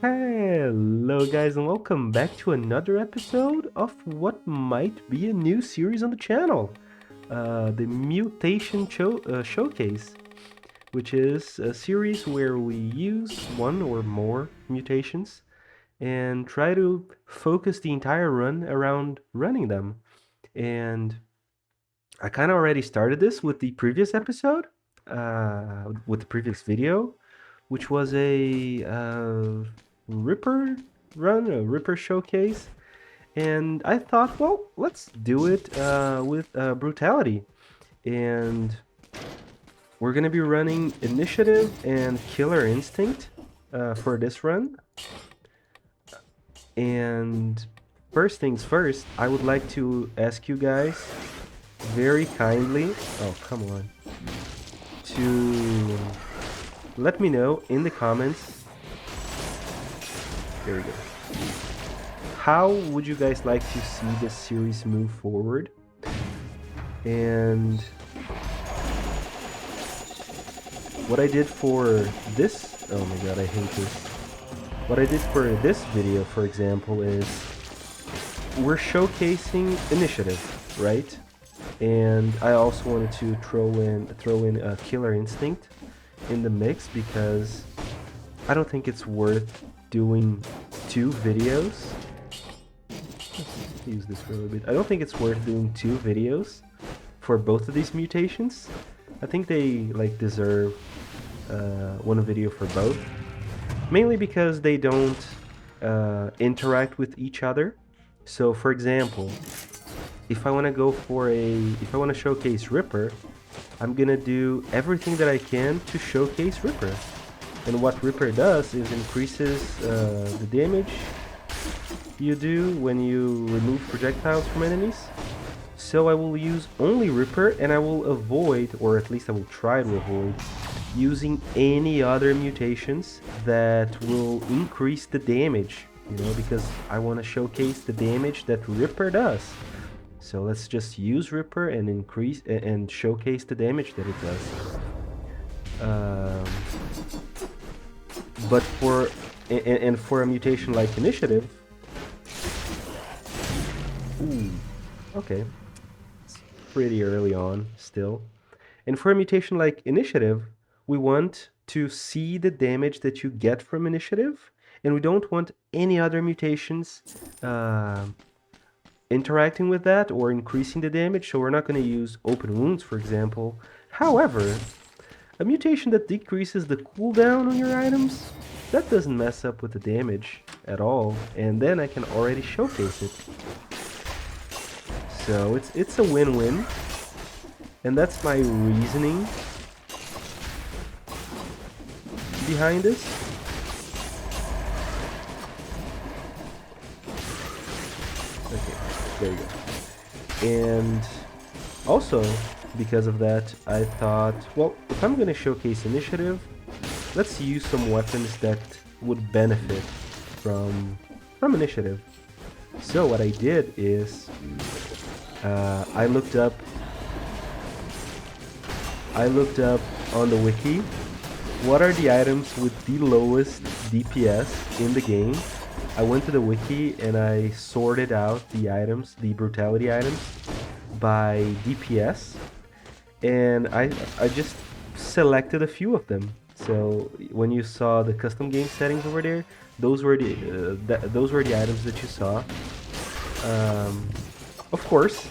Hello guys and welcome back to another episode of what might be a new series on the channel. The Mutation Showcase, which is a series where we use one or more mutations and try to focus the entire run around running them. And I kind of already started this with the previous episode, with the previous video, which was a Ripper run, a Ripper showcase. And I thought, well, let's do it with Brutality. And we're going to be running Initiative and Killer Instinct for this run. And first things first, I would like to ask you guys very kindly, oh, come on, to let me know in the comments. There we go. How would you guys like to see this series move forward? And what I did for this, oh my god, I hate this. What I did for this video, for example, is we're showcasing Initiative, right? And I also wanted to throw in a Killer Instinct in the mix because I don't think it's worth doing two videos. Let's use this for a little bit. I don't think it's worth doing two videos for both of these mutations. I think they deserve one video for both, mainly because they don't interact with each other. So, for example, if I want to showcase Ripper, I'm gonna do everything that I can to showcase Ripper. And what Ripper does is increases the damage you do when you remove projectiles from enemies. So I will use only Ripper, and I will avoid, or at least I will try to avoid, using any other mutations that will increase the damage, because I want to showcase the damage that Ripper does. So let's just use Ripper and increase and showcase the damage that it does. But for a mutation like Initiative, ooh, okay, it's pretty early on still. And for a mutation like Initiative, we want to see the damage that you get from Initiative, and we don't want any other mutations interacting with that or increasing the damage, so we're not going to use Open Wounds, for example. However, a mutation that decreases the cooldown on your items, that doesn't mess up with the damage at all, and then I can already showcase it. So it's a win-win, and that's my reasoning behind this. Okay, there you go. And also, because of that, I thought, well, if I'm gonna showcase Initiative, let's use some weapons that would benefit from Initiative. So what I did is I looked up on the wiki what are the items with the lowest DPS in the game. I went to the wiki and I sorted out the items, the Brutality items, by DPS, and I just selected a few of them. So when you saw the custom game settings over there, those were the items that you saw. Of course,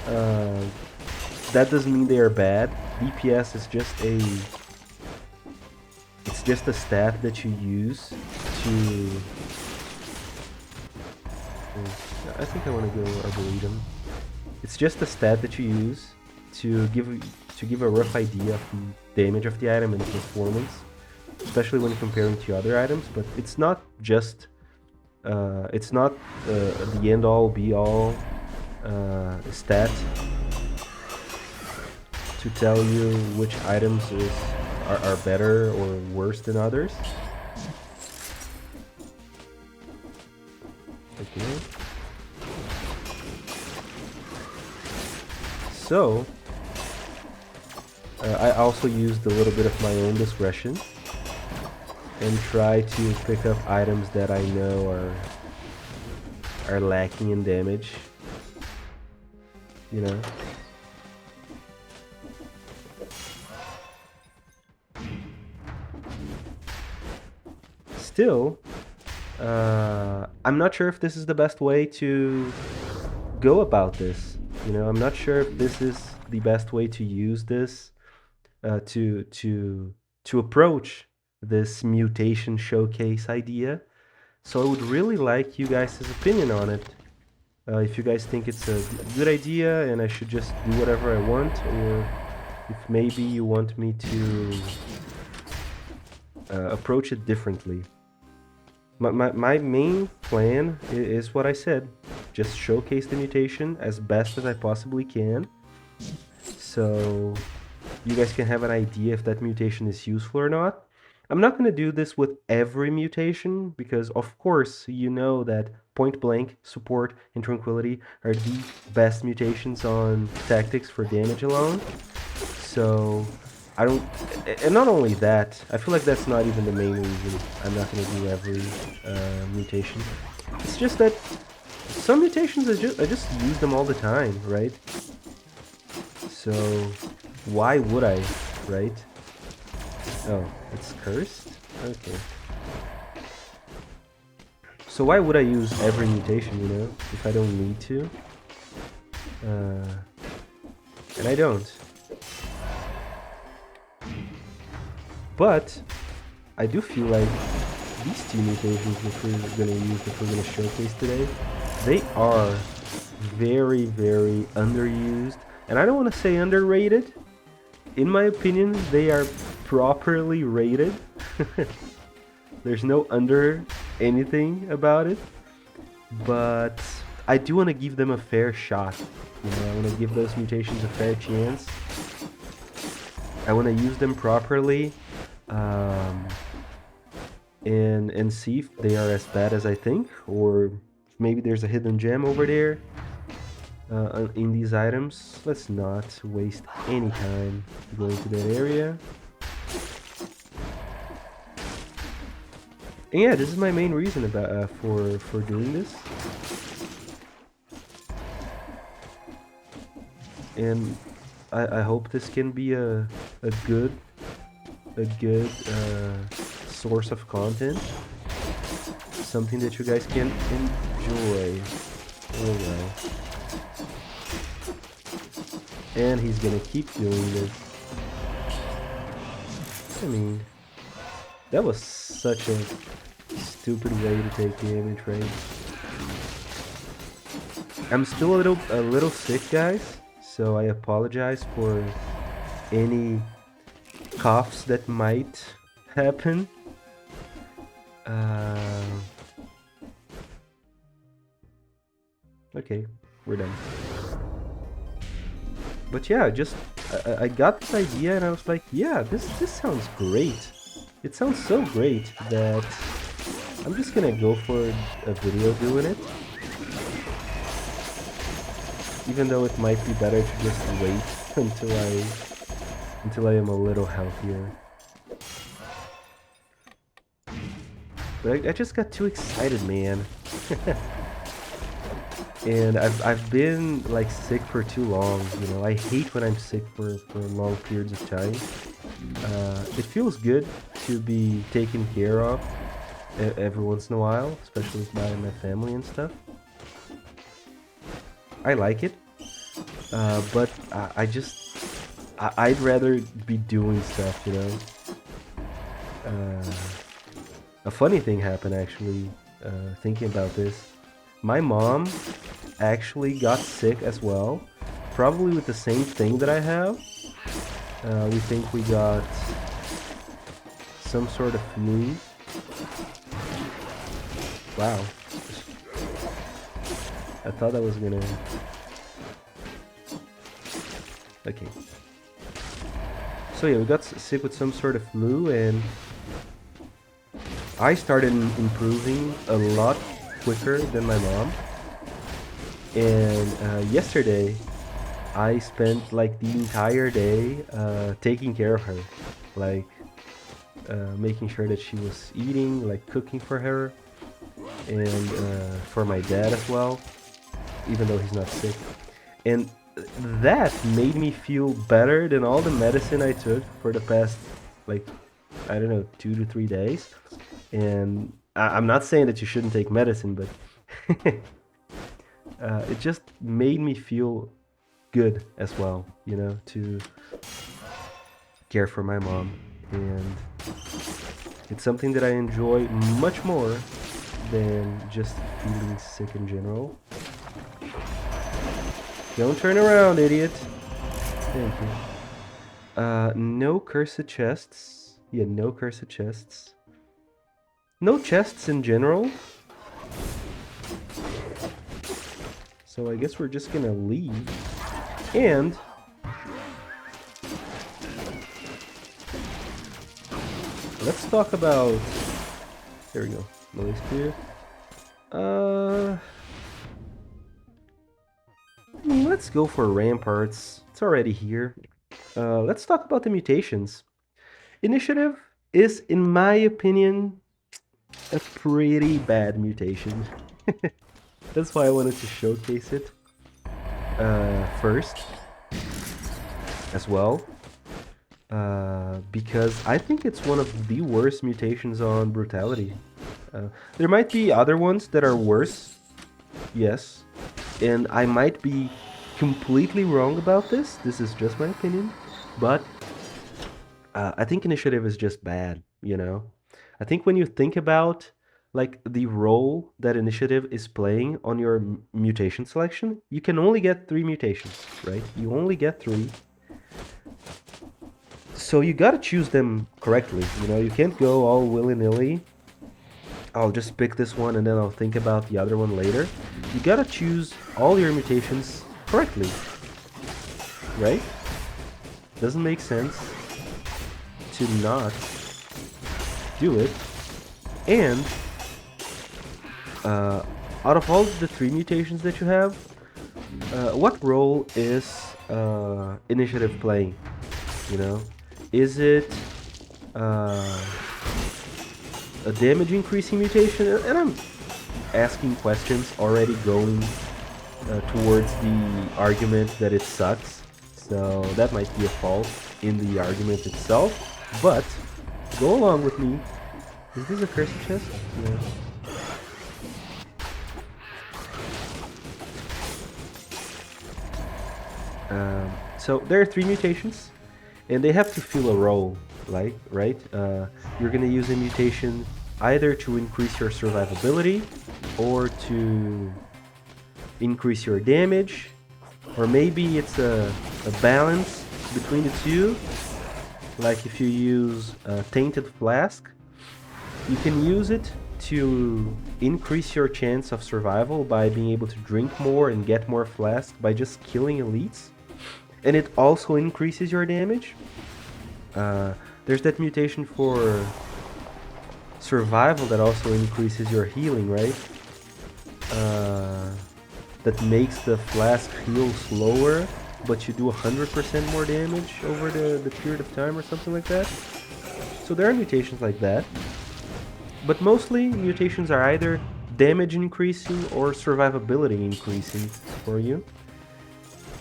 that doesn't mean they are bad. DPS is just a stat that you use to. I think I want to go Arboretum. It's just a stat that you use to give a rough idea of the damage of the item and the performance, especially when comparing to other items. But it's not just it's not the end-all be-all stat to tell you which items are better or worse than others. Okay. So I also used a little bit of my own discretion and try to pick up items that I know are lacking in damage. You know? Still, I'm not sure if this is the best way to go about this. You know, I'm not sure if this is the best way to use this to approach this mutation showcase idea. So I would really like you guys' opinion on it. If you guys think it's a good idea and I should just do whatever I want, or if maybe you want me to approach it differently. My main plan is what I said. Just showcase the mutation as best as I possibly can. So you guys can have an idea if that mutation is useful or not. I'm not going to do this with every mutation because, of course, you know that Point Blank, Support, and Tranquility are the best mutations on tactics for damage alone. So I don't... And not only that, I feel like that's not even the main reason I'm not going to do every mutation. It's just that some mutations I just use them all the time, right? So why would I, right? Oh, it's cursed? Okay. So why would I use every mutation, you know, if I don't need to? And I don't. But I do feel like these two mutations which we're gonna use, which we're gonna showcase today, they are very, very underused. And I don't want to say underrated. In my opinion, they are properly rated. There's no under anything about it. But I do want to give them a fair shot. You know, I want to give those mutations a fair chance. I want to use them properly. And see if they are as bad as I think. Or maybe there's a hidden gem over there. In these items. Let's not waste any time going to that area. And yeah, this is my main reason about for doing this. And I hope this can be a good source of content, something that you guys can enjoy. Oh well. And he's gonna keep doing this. I mean, that was such a stupid way to take damage, right? I'm still a little sick, guys, so I apologize for any coughs that might happen. Okay, we're done. But yeah, just I got this idea and I was like, yeah, this sounds great. It sounds so great that I'm just gonna go for a video doing it. Even though it might be better to just wait until I am a little healthier. But I just got too excited, man. And I've been like sick for too long, you know. I hate when I'm sick for long periods of time. It feels good to be taken care of every once in a while, especially by my family and stuff. I like it, but I'd rather be doing stuff, you know. A funny thing happened actually, thinking about this. My mom actually got sick as well, probably with the same thing that I have. We think we got some sort of flu. Wow. I thought I was gonna... Okay. So yeah, we got sick with some sort of flu, and I started improving a lot quicker than my mom. And yesterday, I spent like the entire day taking care of her. Like, making sure that she was eating, like cooking for her, and for my dad as well, even though he's not sick. And that made me feel better than all the medicine I took for the past, like, I don't know, 2 to 3 days. And I'm not saying that you shouldn't take medicine, but it just made me feel good as well, you know, to care for my mom. And it's something that I enjoy much more than just feeling sick in general. Don't turn around, idiot. Thank you. No cursed chests. Yeah, no cursed chests. No chests in general. So I guess we're just gonna leave. And let's talk about... There we go. Noise clear. Let's go for Ramparts. It's already here. Let's talk about the mutations. Initiative is, in my opinion, a pretty bad mutation. That's why I wanted to showcase it first as well. Because I think it's one of the worst mutations on Brutality. There might be other ones that are worse, yes, and I might be completely wrong about this. This is just my opinion, but I think initiative is just bad, you know? I think when you think about like the role that initiative is playing on your mutation selection, you can only get 3 mutations, right? You only get 3. So you gotta choose them correctly, you know? You can't go all willy-nilly. I'll just pick this one and then I'll think about the other one later. You gotta choose all your mutations correctly, right? Doesn't make sense to not do it. And out of all the 3 mutations that you have, what role is initiative playing? You know, is it a damage increasing mutation? And I'm asking questions already going towards the argument that it sucks. So that might be a fault in the argument itself. But go along with me. Is this a cursed chest? Yeah. So there are 3 mutations, and they have to fill a role, like, right? You're gonna use a mutation either to increase your survivability, or to increase your damage, or maybe it's a balance between the two. Like if you use a Tainted Flask, you can use it to increase your chance of survival by being able to drink more and get more flask by just killing elites. And it also increases your damage. There's that mutation for survival that also increases your healing, right? That makes the flask heal slower, but you do 100% more damage over the period of time or something like that. So there are mutations like that. But mostly mutations are either damage increasing or survivability increasing for you.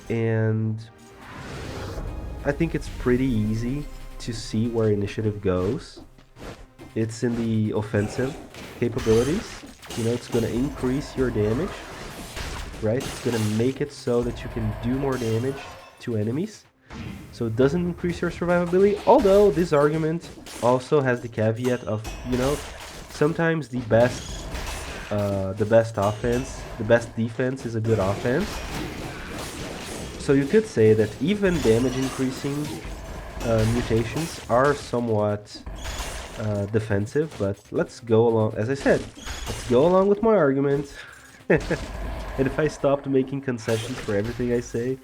And I think it's pretty easy to see where initiative goes. It's in the offensive capabilities. You know, it's going to increase your damage, right? It's going to make it so that you can do more damage to enemies. So it doesn't increase your survivability, although this argument also has the caveat of, you know, sometimes the best offense, the best defense is a good offense. So you could say that even damage increasing mutations are somewhat defensive, but let's go along, as I said, let's go along with my argument. And if I stopped making concessions for everything I say,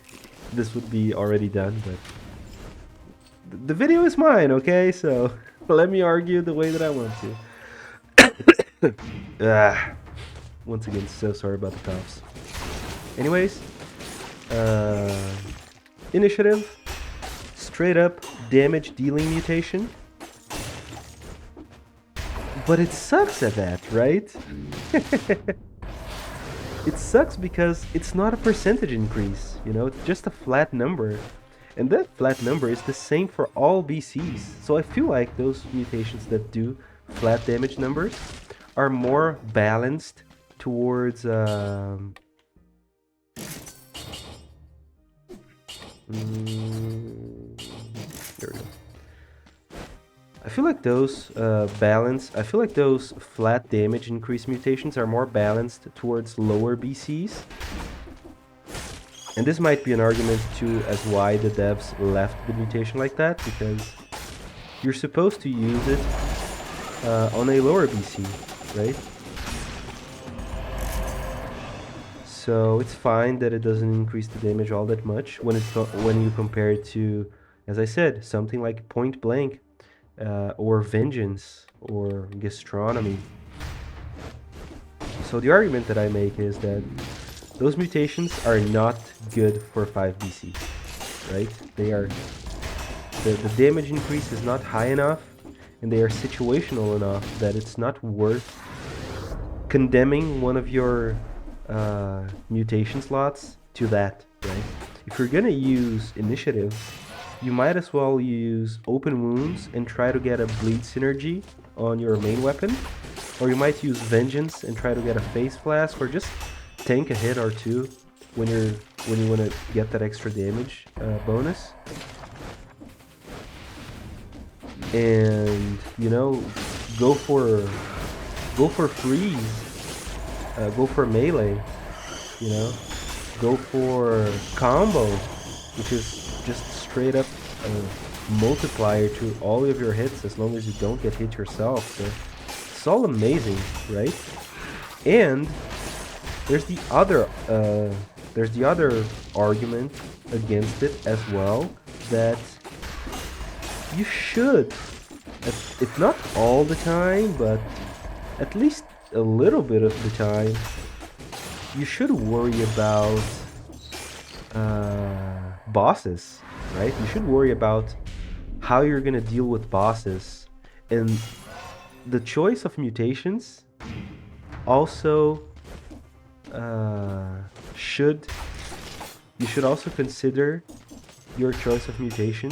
this would be already done, but the video is mine, okay? So let me argue the way that I want to. Once again, so sorry about the coughs. Anyways, initiative, straight up damage dealing mutation. But it sucks at that, right? It sucks because it's not a percentage increase, you know, it's just a flat number. And that flat number is the same for all BCs. So I feel like those mutations that do flat damage numbers are more balanced towards here we go. I feel like those I feel like those flat damage increase mutations are more balanced towards lower BCs. And this might be an argument too as why the devs left the mutation like that, because you're supposed to use it on a lower BC, right? So it's fine that it doesn't increase the damage all that much when you compare it to, as I said, something like Point Blank or Vengeance or Gastronomy. So the argument that I make is that those mutations are not good for 5 BC, right? They are the damage increase is not high enough, and they are situational enough that it's not worth condemning one of your mutation slots to that, right? If you're gonna use initiative, you might as well use open wounds and try to get a bleed synergy on your main weapon, or you might use vengeance and try to get a face flask, or just tank a hit or two when you want to get that extra damage bonus. And you know, go for freeze, go for melee, you know, go for combo, which is just straight up a multiplier to all of your hits as long as you don't get hit yourself. So it's all amazing, right? And there's the other argument against it as well, that you should, if not all the time, but at least a little bit of the time, you should worry about bosses, right? You should worry about how you're gonna deal with bosses, and the choice of mutations also you should also consider your choice of mutation.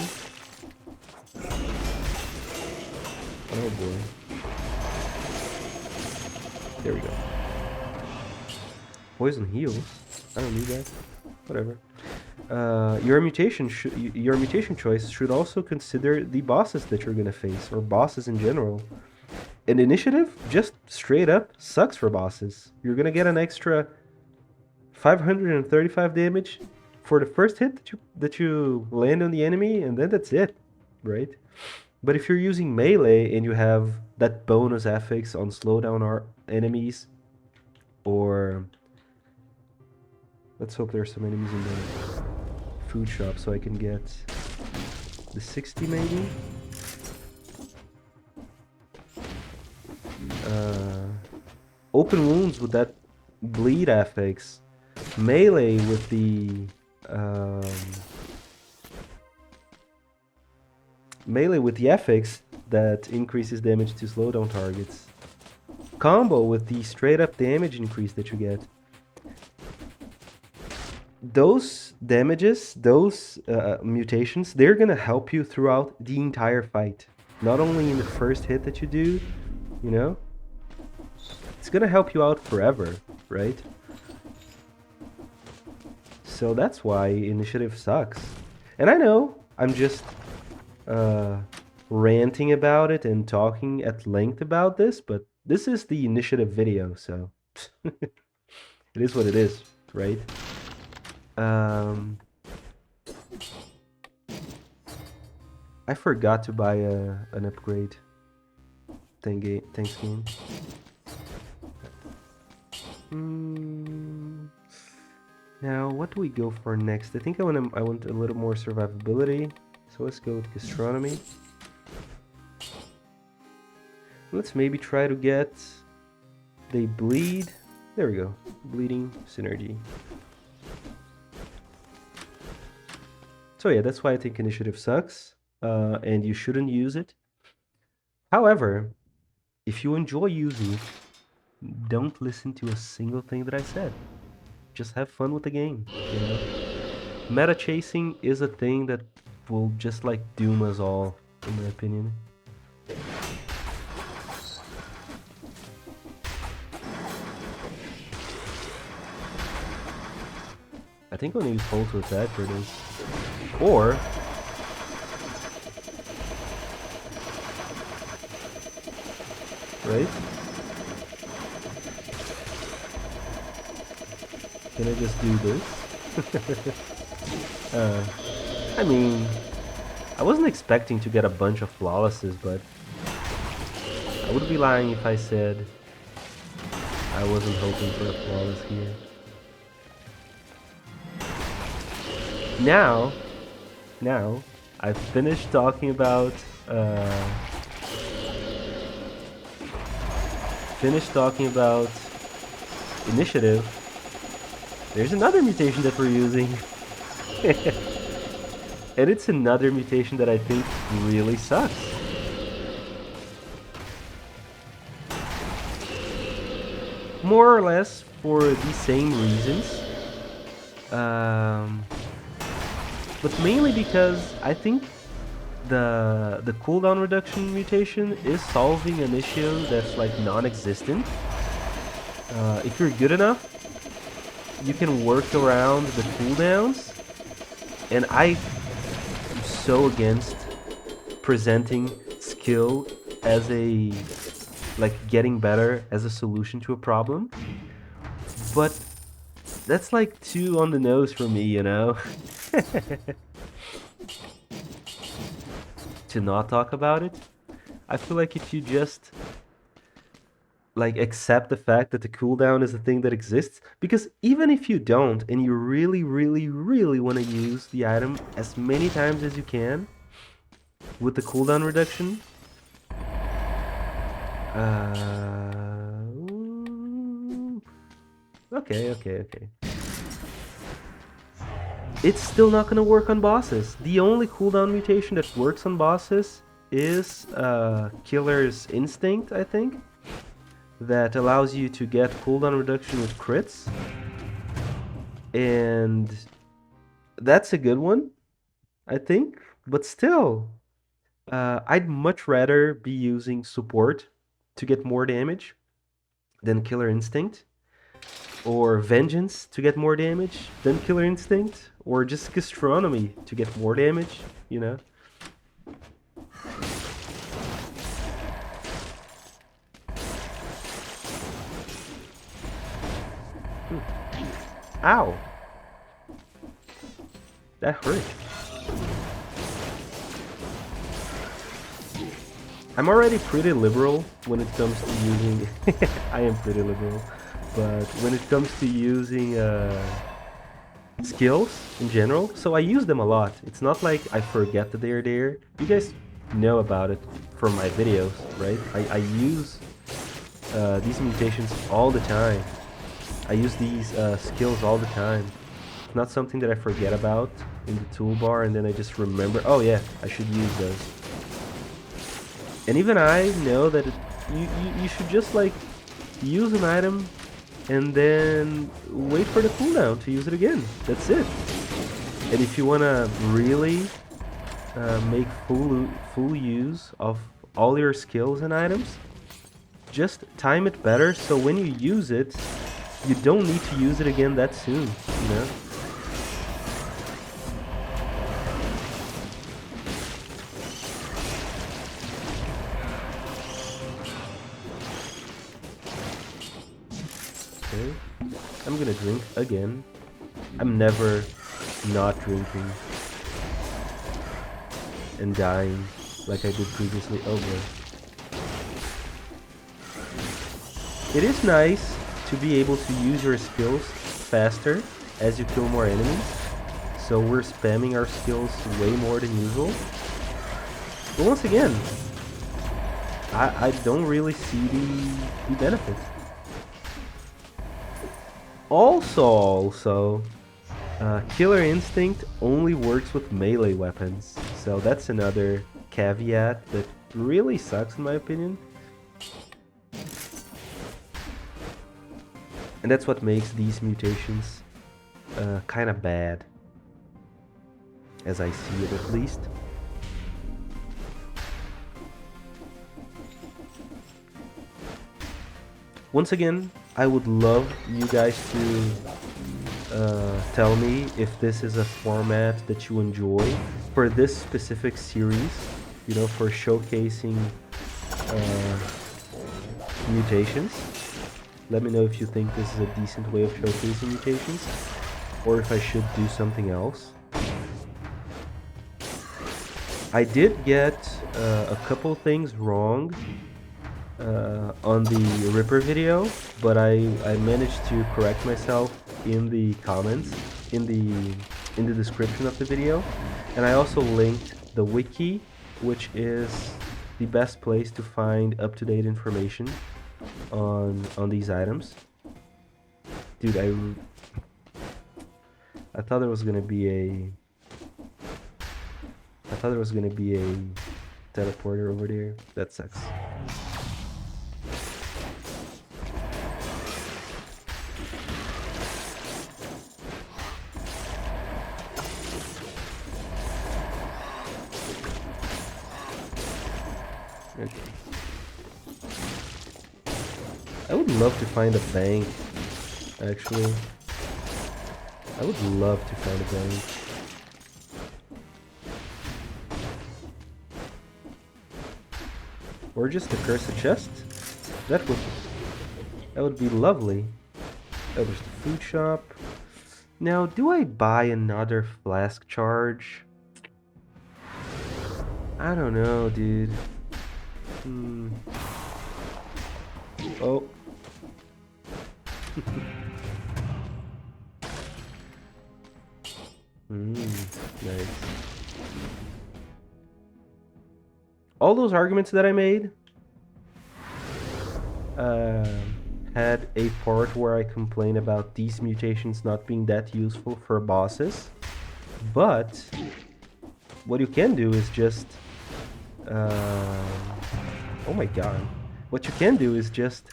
Oh boy. There we go. Poison heals. I don't need that. Whatever. Your mutation choice should also consider the bosses that you're gonna face, or bosses in general. And initiative just straight up sucks for bosses. You're gonna get an extra 535 damage for the first hit that you land on the enemy, and then that's it, right? But if you're using melee and you have that bonus affix on slowdown our enemies, or let's hope there's some enemies in the food shop so I can get the 60 maybe. Open wounds with that bleed affix, melee with the affix that increases damage to slowdown targets, combo with the straight up damage increase that you get. Those damages, those mutations, they're gonna help you throughout the entire fight. Not only in the first hit that you do, you know? It's gonna help you out forever, right? So that's why initiative sucks. And I know I'm just ranting about it and talking at length about this, but this is the initiative video, so it is what it is, right? I forgot to buy an upgrade. Thanks, game. Now, what do we go for next? I think I want a little more survivability. So let's go with gastronomy. Let's maybe try to get they bleed. There we go. Bleeding synergy. So yeah, that's why I think initiative sucks, and you shouldn't use it. However, if you enjoy using it, don't listen to a single thing that I said. Just have fun with the game, you know? Meta chasing is a thing that will just like doom us all, in my opinion. I think I'm gonna use hold to attack for this. Or right? Can I just do this? I mean, I wasn't expecting to get a bunch of flawlesses, but I would be lying if I said I wasn't hoping for a flawless here. Now, I've finished talking about initiative. There's another mutation that we're using. And it's another mutation that I think really sucks. More or less for the same reasons. But mainly because I think the cooldown reduction mutation is solving an issue that's like non-existent. If you're good enough, you can work around the cooldowns, and I'm so against presenting skill as a like getting better as a solution to a problem, but that's like too on the nose for me, you know. To not talk about it. I feel like if you just like accept the fact that the cooldown is a thing that exists, because even if you don't and you really want to use the item as many times as you can with the cooldown reduction, okay, it's still not gonna work on bosses. The only cooldown mutation that works on bosses is Killer's Instinct, I think, that allows you to get cooldown reduction with crits, and that's a good one, I think. But still, I'd much rather be using support to get more damage than Killer Instinct, or Vengeance to get more damage than Killer Instinct, or just Gastronomy to get more damage, you know? Ow! That hurt. I'm already pretty liberal when it comes to using... I am pretty liberal. But when it comes to using skills in general, so I use them a lot. It's not like I forget that they're there. You guys know about it from my videos, right? I use these mutations all the time. I use these skills all the time. It's not something that I forget about in the toolbar and then I just remember, oh yeah, I should use those. And even I know that you should just like use an item and then wait for the cooldown to use it again. That's it. And if you want to really make full use of all your skills and items, just time it better so when you use it, you don't need to use it again that soon, you know? Okay, I'm gonna drink again. I'm never not drinking and dying like I did previously. Oh boy. It is nice to be able to use your skills faster as you kill more enemies. So we're spamming our skills way more than usual. But once again, I don't really see the benefit. Also, Killer Instinct only works with melee weapons. So that's another caveat that really sucks in my opinion. And that's what makes these mutations kind of bad, as I see it at least. Once again, I would love you guys to tell me if this is a format that you enjoy for this specific series, you know, for showcasing mutations. Let me know if you think this is a decent way of showcasing mutations, or if I should do something else. I did get a couple things wrong on the Ripper video, but I managed to correct myself in the comments, in the description of the video, and I also linked the wiki, which is the best place to find up-to-date information on these items. Dude, I thought there was gonna be a teleporter over there. That sucks. Okay. I would love to find a bank, actually. I would love to find a bank. Or just a cursed chest. That would be lovely. Oh, there's the food shop. Now, do I buy another flask charge? I don't know, dude. Oh. Nice. All those arguments that I made had a part where I complain about these mutations not being that useful for bosses. But what you can do is just oh my god. What you can do is just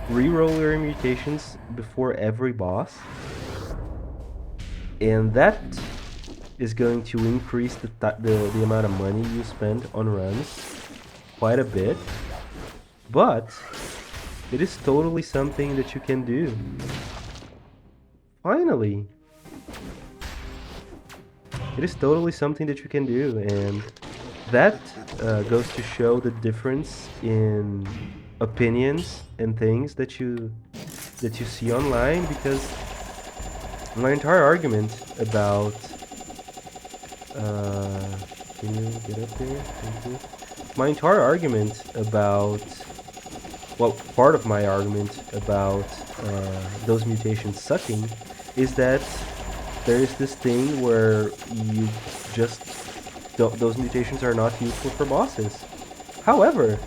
reroll your mutations before every boss. And that is going to increase the amount of money you spend on runs quite a bit. But it is totally something that you can do. Finally. It is totally something that you can do, and that goes to show the difference in opinions and things that you see online, because my entire argument about can you get up there? Thank you. My entire argument about, well, part of my argument about those mutations sucking is that there is this thing where you just those mutations are not useful for bosses. However,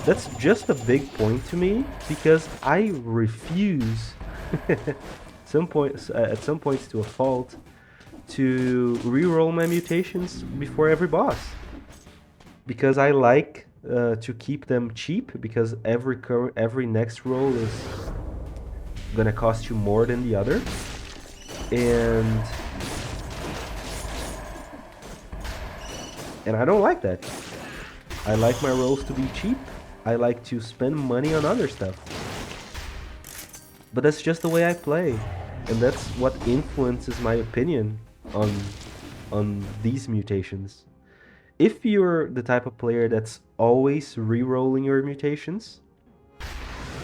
that's just a big point to me, because I refuse at some points to a fault to reroll my mutations before every boss, because I like to keep them cheap, because every next roll is gonna cost you more than the other. And I don't like that. I like my rolls to be cheap. I like to spend money on other stuff. But that's just the way I play. And that's what influences my opinion on these mutations. If you're the type of player that's always re-rolling your mutations,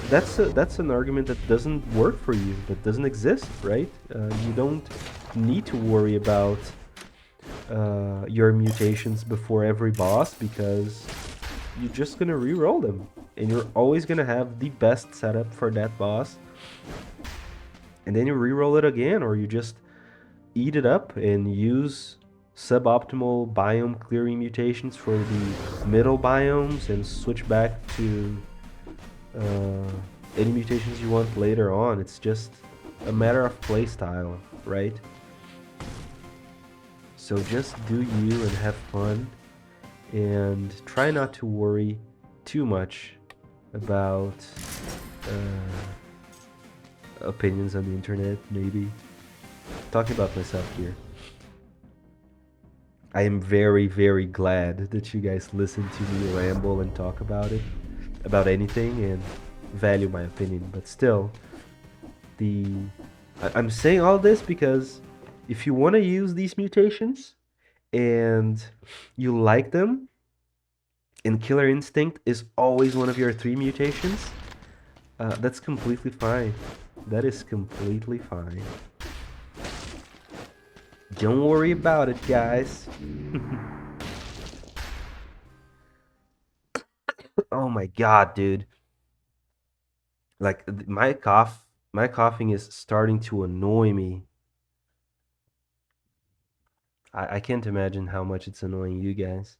that's an argument that doesn't work for you, that doesn't exist, right? You don't need to worry about your mutations before every boss, because you're just gonna re-roll them, and you're always gonna have the best setup for that boss, and then you re-roll it again, or you just eat it up and use suboptimal biome clearing mutations for the middle biomes and switch back to any mutations you want later on. It's just a matter of playstyle, right? So just do you and have fun, and try not to worry too much about opinions on the internet, maybe. Talking about myself here. I am very, very glad that you guys listen to me ramble and talk about it, about anything, and value my opinion. But still, I'm saying all this because if you want to use these mutations and you like them, and Killer Instinct is always one of your 3 mutations, that's completely fine. That is completely fine. Don't worry about it, guys. Oh my god, dude. Like my coughing is starting to annoy me. I can't imagine how much it's annoying you guys.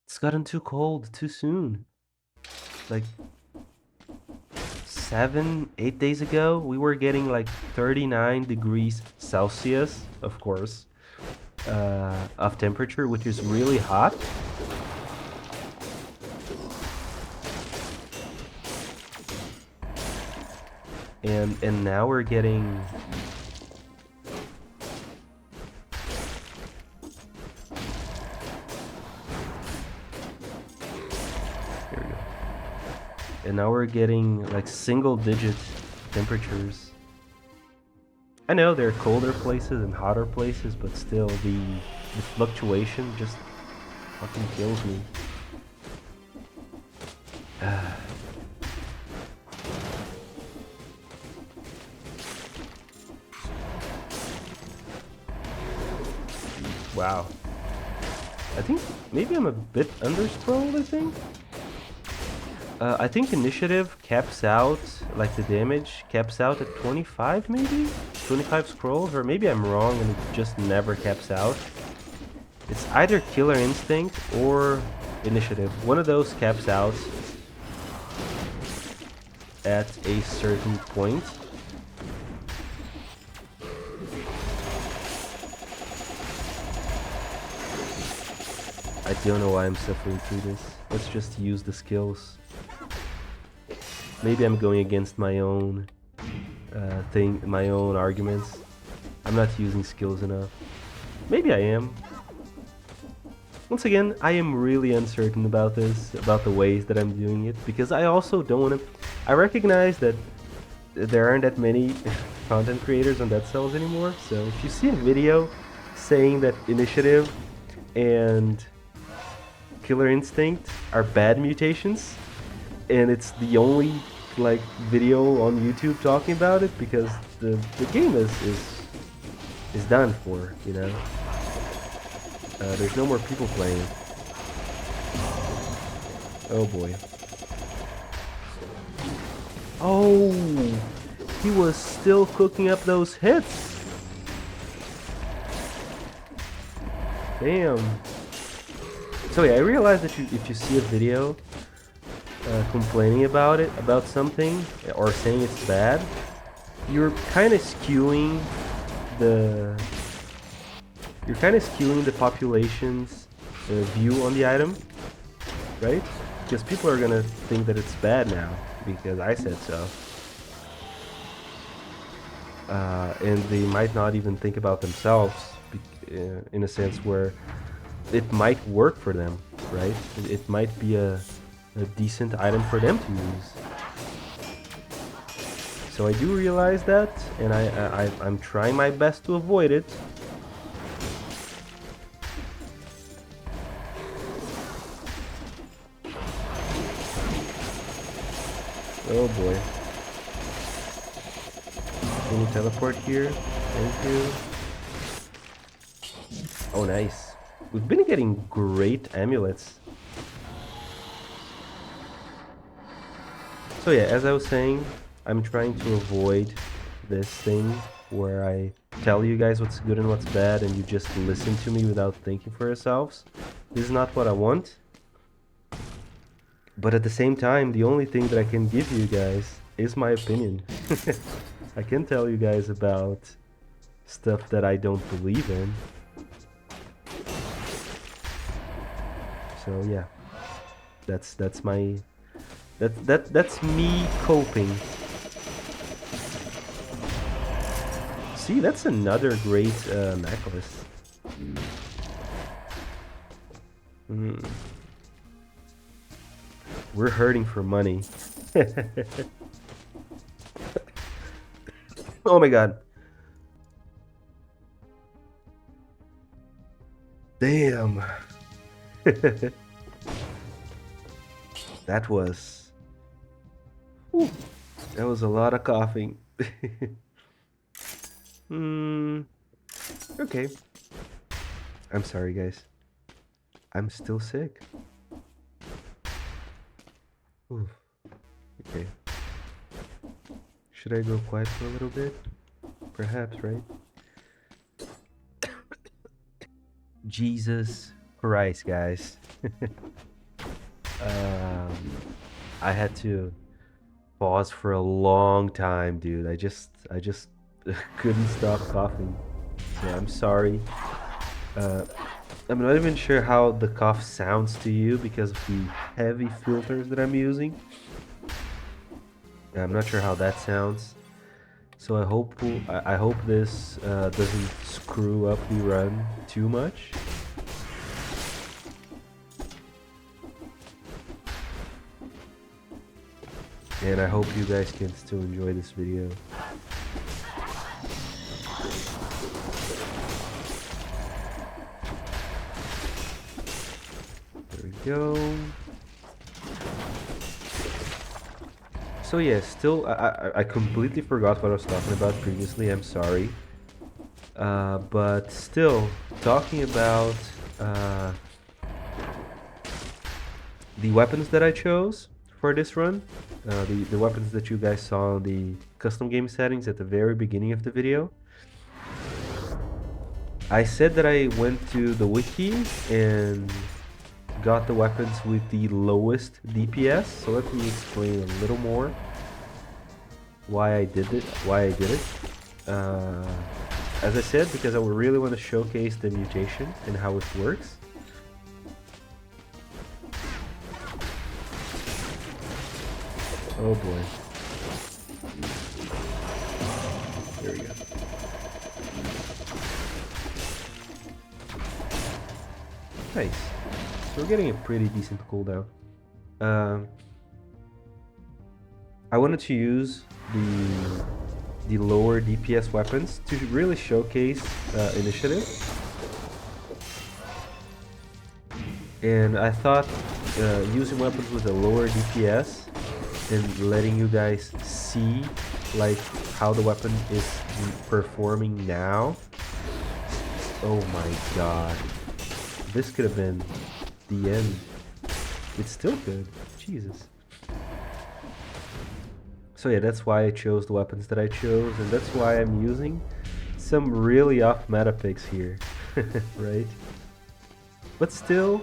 It's gotten too cold too soon. Like 7, 8 days ago, we were getting like 39 degrees Celsius, of course, of temperature, which is really hot. And now we're getting and now we're getting like single-digit temperatures. I know there are colder places and hotter places, but still the fluctuation just fucking kills me. Wow. I think maybe I'm a bit underscrolled, I think initiative caps out, like the damage caps out at 25 maybe? 25 scrolls, or maybe I'm wrong and it just never caps out. It's either Killer Instinct or initiative. One of those caps out at a certain point. I don't know why I'm suffering through this. Let's just use the skills. Maybe I'm going against my own my own arguments. I'm not using skills enough. Maybe I am. Once again, I am really uncertain about this, about the ways that I'm doing it, because I also don't want to... I recognize that there aren't that many content creators on deadcells anymore, so if you see a video saying that initiative and Killer Instinct are bad mutations, and it's the only like video on YouTube talking about it, because the game is done for, you know. There's no more people playing. Oh boy. Oh, he was still cooking up those hits. Damn. So yeah, I realized that if you see a video complaining about it, about something, or saying it's bad, you're kind of skewing the population's view on the item, right? Because people are gonna think that it's bad now because I said so, and they might not even think about themselves in a sense where it might work for them, right? It might be a decent item for them to use. So I do realize that, and I'm trying my best to avoid it. Oh boy. Can you teleport here? Thank you. Oh nice. We've been getting great amulets. So yeah, as I was saying, I'm trying to avoid this thing where I tell you guys what's good and what's bad and you just listen to me without thinking for yourselves. This is not what I want. But at the same time, the only thing that I can give you guys is my opinion. I can tell you guys about stuff that I don't believe in. So yeah, that's me coping see, that's another great necklace. We're hurting for money. Oh my god. Damn. That was... Whew, that was a lot of coughing. Okay. I'm sorry, guys. I'm still sick. Oof. Okay. Should I go quiet for a little bit? Perhaps, right? Jesus Christ, guys. I had to pause for a long time, dude. I just couldn't stop coughing. So I'm sorry. I'm not even sure how the cough sounds to you because of the heavy filters that I'm using. I'm not sure how that sounds. So I hope this doesn't screw up the run too much. And I hope you guys can still enjoy this video. There we go. So yeah, still, I completely forgot what I was talking about previously, I'm sorry. But still, talking about the weapons that I chose for this run, the weapons that you guys saw in the custom game settings at the very beginning of the video. I said that I went to the wiki and got the weapons with the lowest DPS, so let me explain a little more why I did it. As I said, because I really want to showcase the mutation and how it works. Oh boy. There we go. Nice. So we're getting a pretty decent cooldown. I wanted to use the lower DPS weapons to really showcase initiative. And I thought using weapons with a lower DPS and letting you guys see like how the weapon is performing now. Oh my god. This could have been the end. It's still good. Jesus. So yeah, that's why I chose the weapons that I chose, and that's why I'm using some really off-meta picks here, right? But still,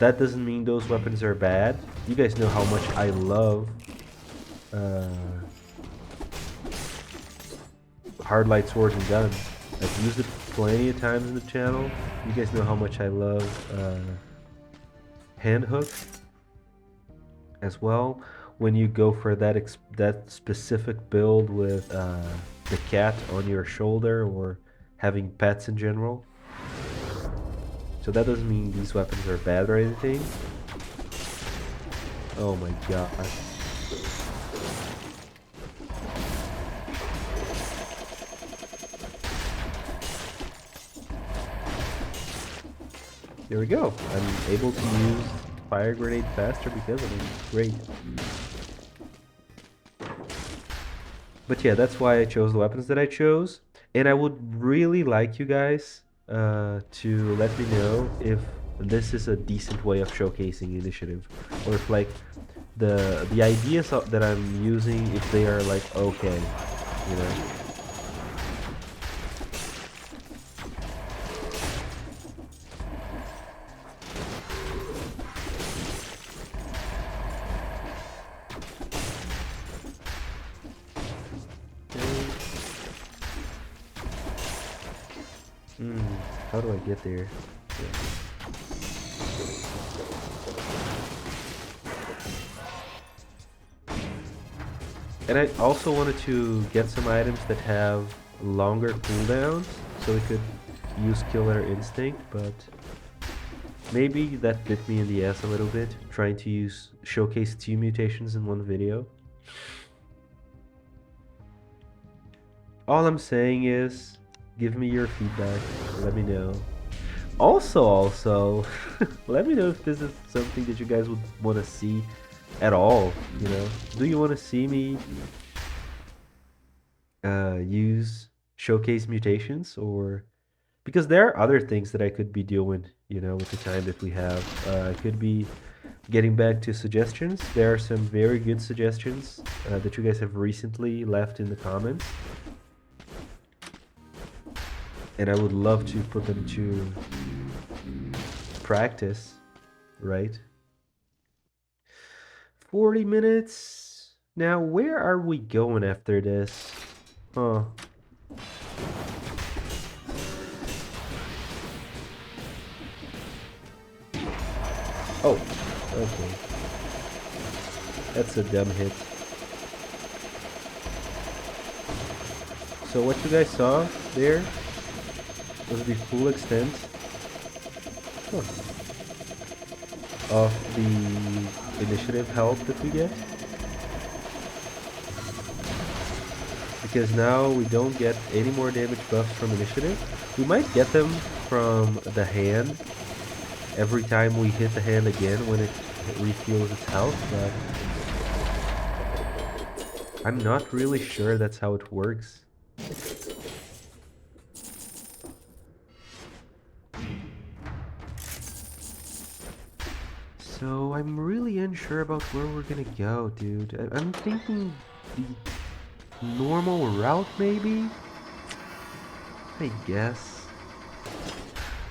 that doesn't mean those weapons are bad. You guys know how much I love hard light swords and guns. I've used it plenty of times in the channel. You guys know how much I love hand hooks as well. When you go for that specific build with the cat on your shoulder or having pets in general. So that doesn't mean these weapons are bad or anything. Oh my god. There we go. I'm able to use fire grenade faster because of it. Great. But yeah, that's why I chose the weapons that I chose. And I would really like you guys to let me know if this is a decent way of showcasing initiative, or if like the ideas that I'm using, if they are like okay, you know. How do I get there? Yeah. And I also wanted to get some items that have longer cooldowns, so we could use Killer Instinct, but maybe that bit me in the ass a little bit, trying to showcase 2 mutations in one video. All I'm saying is, give me your feedback, let me know. Also, let me know if this is something that you guys would want to see at all, you know? Do you want to see me use showcase mutations, or because there are other things that I could be doing, you know, with the time that we have. I could be getting back to suggestions. There are some very good suggestions that you guys have recently left in the comments, and I would love to put them to practice, right? 40 minutes. Now, where are we going after this? Huh. Oh, okay. That's a dumb hit. So what you guys saw there was the full extent of the initiative help that we get. Because now we don't get any more damage buffs from initiative. We might get them from the hand every time we hit the hand again when it refuels its health, but I'm not really sure that's how it works. So I'm really unsure about where we're gonna go, dude. I'm thinking the normal route, maybe? I guess.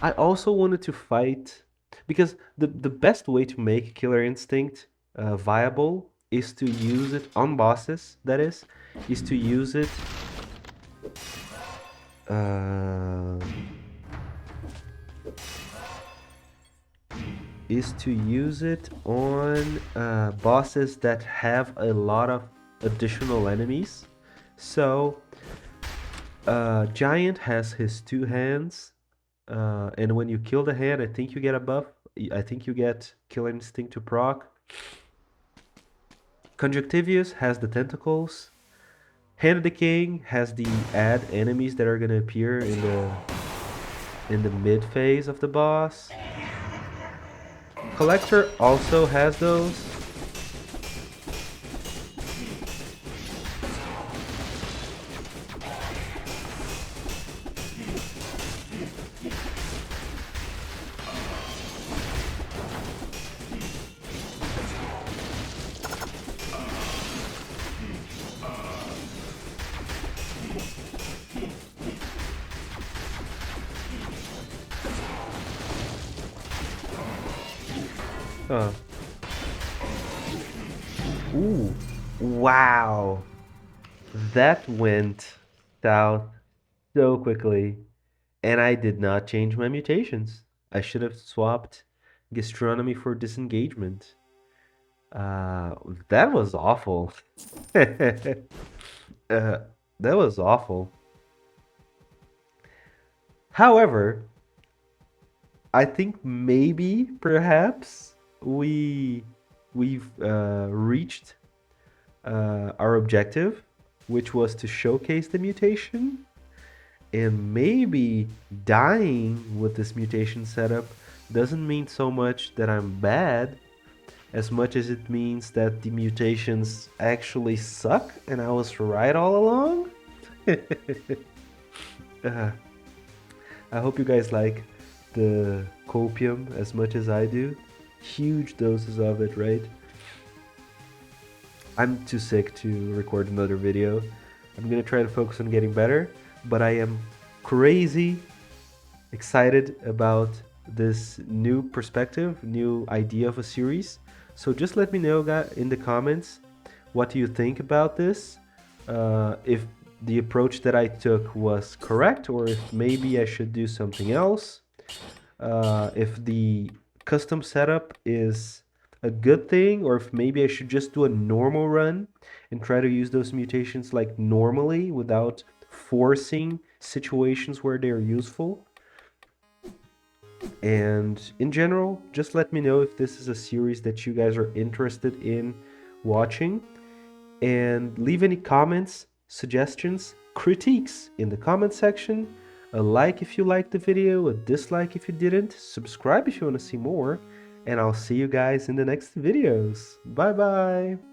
I also wanted to fight, because the best way to make Killer Instinct viable is to use it on bosses, that is to use it uh, on bosses that have a lot of additional enemies. So Giant has his 2 hands, and when you kill the hand, I think you get a buff. I think you get Killer Instinct to proc. Conjunctivius has the tentacles. Hand of the King has the add enemies that are gonna appear in the mid phase of the boss. Collector also has those. Oh. Ooh. Wow. That went south so quickly. And I did not change my mutations. I should have swapped gastronomy for disengagement. Uh, that was awful. That was awful. However, I think maybe, perhaps, we've reached our objective, which was to showcase the mutation, and maybe dying with this mutation setup doesn't mean so much that I'm bad, as much as it means that the mutations actually suck and I was right all along. uh, I hope you guys like the copium as much as I do. Huge doses of it, right? I'm too sick to record another video. I'm gonna try to focus on getting better, but I am crazy excited about this new perspective, new idea of a series. So just let me know in the comments what do you think about this, if the approach that I took was correct, or if maybe I should do something else, if the custom setup is a good thing, or if maybe I should just do a normal run and try to use those mutations like normally without forcing situations where they are useful. And in general, just let me know if this is a series that you guys are interested in watching, and leave any comments, suggestions, critiques in the comment section. A like if you liked the video, a dislike if you didn't, subscribe if you want to see more, and I'll see you guys in the next videos. Bye bye!